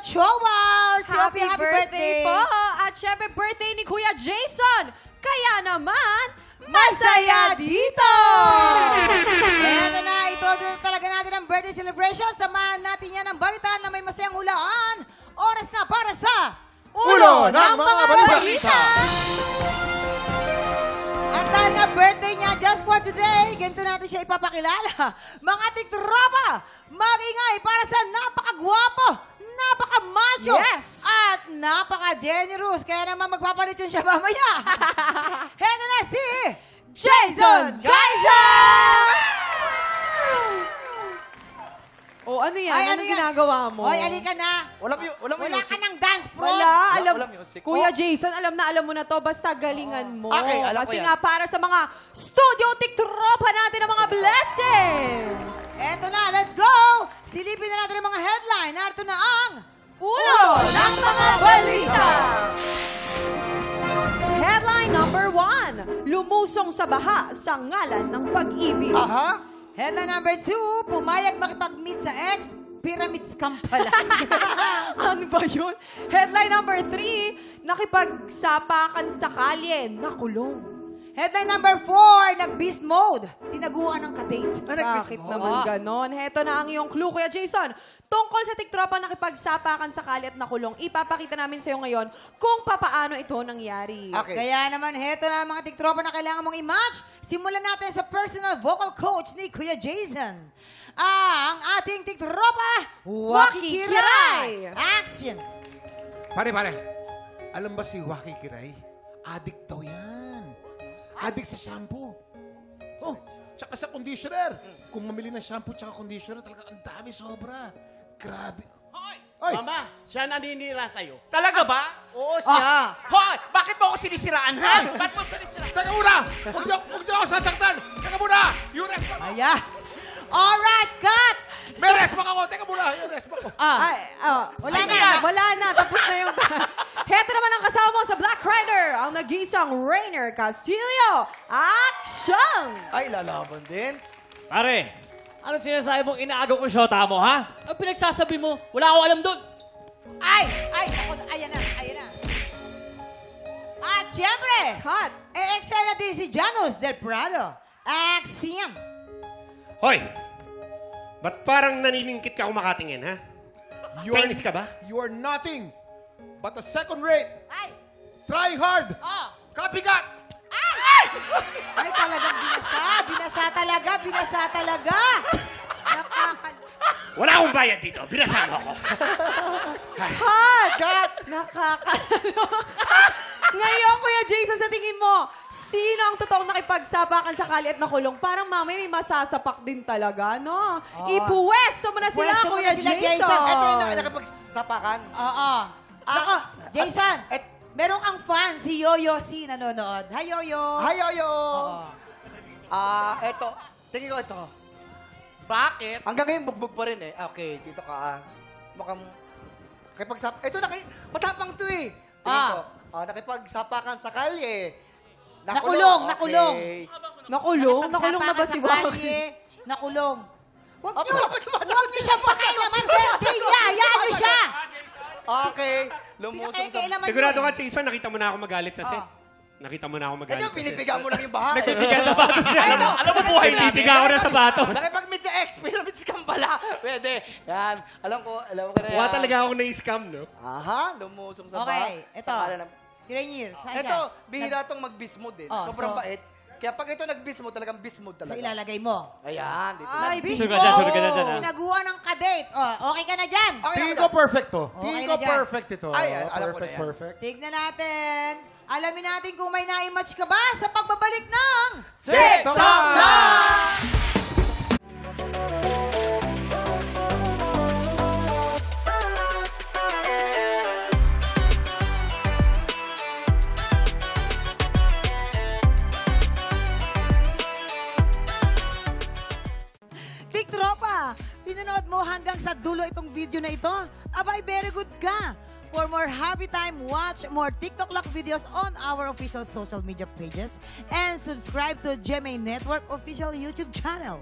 Chowars! Happy birthday po! At syempre, birthday ni Kuya Jason! Kaya naman, masaya dito! Eto na, ito talaga natin ang birthday celebration. Samahan natin yan ang balitaan na may masayang hulaan. Oras na para sa Ulo ng mga balita! At dahil na birthday niya just for today, ganito natin siya ipapakilala. Mga tiktropa, mag-ingay para sa napakagwapo, napaka-macho, Yes! at napaka-generous. Kaya naman magpapalit yun siya mamaya. Heto na si Jason Gaiza! O ano yan? Ay, Anong yan? ginagawa mo? Hoy, alika na. Wala Wala ka ng dance, bro. Wala. Walang music. Kuya Jason, alam mo na to. Basta galingan mo. Okay, alam ko Kasi yan. nga para sa mga studio tiktropa natin ang mga blessings. Eto na, let's go! Silipin na natin ang mga headline. Narito na ang Ulo ng mga balita. Headline number 1. Lumusong sa baha sa ngalan ng pag-ibig. Aha? Headline number 2, pumayag makipag-meet sa ex, pyramid scam pala. Ano ba yun? Headline number 3. Nakipagsapakan sa kalye. Nakulong. Headline number 4, nag-beast mode, tinaguan ng kadate. Bakit naman ganon? Heto na ang iyong clue, Kuya Jason. Tungkol sa tiktropa nakipagsapakan sa kalye at nakulong, ipapakita namin sa iyo ngayon kung papaano ito nangyari. Okay. Kaya naman, heto na ang mga tiktropa na kailangan mong i-match. Simulan natin sa personal vocal coach ni Kuya Jason. Ang ating tiktropa, Waki Kiray! Action! Pare, alam ba si Waki Kiray? Addict daw yan. Addict sa shampoo. Oh, tsaka sa conditioner. Kung mamili ng shampoo tsaka conditioner, talaga ang dami sobra. Grabe. Hoy! Ay! Mama, siya naninira sa'yo. Talaga ba? Oo, siya. Hoy! Bakit mo ako sinisiraan, ha? Ba't mo sinisiraan? Teka muna! Huwag niyo ako sasaktan! Teka muna! Yung rest back! Aya! Alright, cut! May rest back ako! Teka muna! Yung rest back ko! Wala Sige na. Wala na. Tapos na yung... Heto naman ang kasama mo sa Black Rider, ang nag-iisang Rainer Castillo. Action! Ay, lalaban din. Pare, anong sinasabi mong inaagaw ko shota mo, ha? Ang pinagsasabi mo, wala akong alam doon. Ay! Ako, ayan na. At syempre, Cut. eksena din si Janos Del Prado. Action! Hoy! Ba't parang naniningkit ka kumakatingin, ha? Chinese ka ba? You are nothing but a second rate. Ay! Trying hard. Oh! Copycat! Ay, talagang binasa talaga. Wala akong bayad dito. Binasama ako. Cut! Nakakaloka. Ngayon, Kuya Jason, sa tingin mo, sino ang totoong nakipagsapakan sa kalye at nakulong? Parang mamay may masasapak din talaga, no? Ipuwesto mo na sila, Pwesto mo Kuya na sila, Jason. Jason. Ito yung nakapagsapakan. Oo. Ako, Jason, meron kang fan, si Yoyo si nanonood. Hi, Yoyo. Hi, Yoyo! Oo. Eto. Tingin ko ito. Bakit? Hanggang ngayon, bugbog pa rin eh. Okay, dito ka. Mukhang... Ito, matapang to eh. Tingin ko. Nakipagsapakan sa kalye. Nakulong. Okay. Nakulong na ba si Waki? Waki? Nakulong. Huwag Opo, niyo siya pakialaman. Birthday niya. Hayaan niyo siya. Okay. Lumusong sa... Kailaman Sigurado ka, Jason, nakita mo na ako magalit sa set. Nakita mo na ako magalit Ito, sa set. pinipiga mo lang yung baha. Nagpipiga sa bato siya. Alam mo buhay natin? Pinipiga ako na sa bato. Nakipag-meet sa ex, pyramid scam pala. Pwede. Yan. Alam ko na yan. Mukha talaga ako na-scam, no? Aha, lumusong sa baha. Okay, ito. Sa kalan ng- Rainier, saan Ito, siya? bihira itong mag-bismod din. Oh, Sobrang so- bait. Kaya pag ito nag-bismod, talagang bismod So, talaga. ilalagay mo. Ayan, dito na. Ay, Sure ka dyan, sure ka dyan, ha? Pinaguan ng kadate. Oh, okay ka na dyan. Okay, Tingin okay. ko perfect to. Okay Tingin na ko dyan. perfect ito. Ay, alam ko na yan. Perfect. Tignan natin. Alamin natin kung may na-match ka ba sa pagbabalik ng... TikTok na! Tiktropa, pinanood mo hanggang sa dulo itong video na ito? Abay, very good ka. For more happy time, watch more TikTok Lock videos on our official social media pages and subscribe to GMA Network official YouTube channel.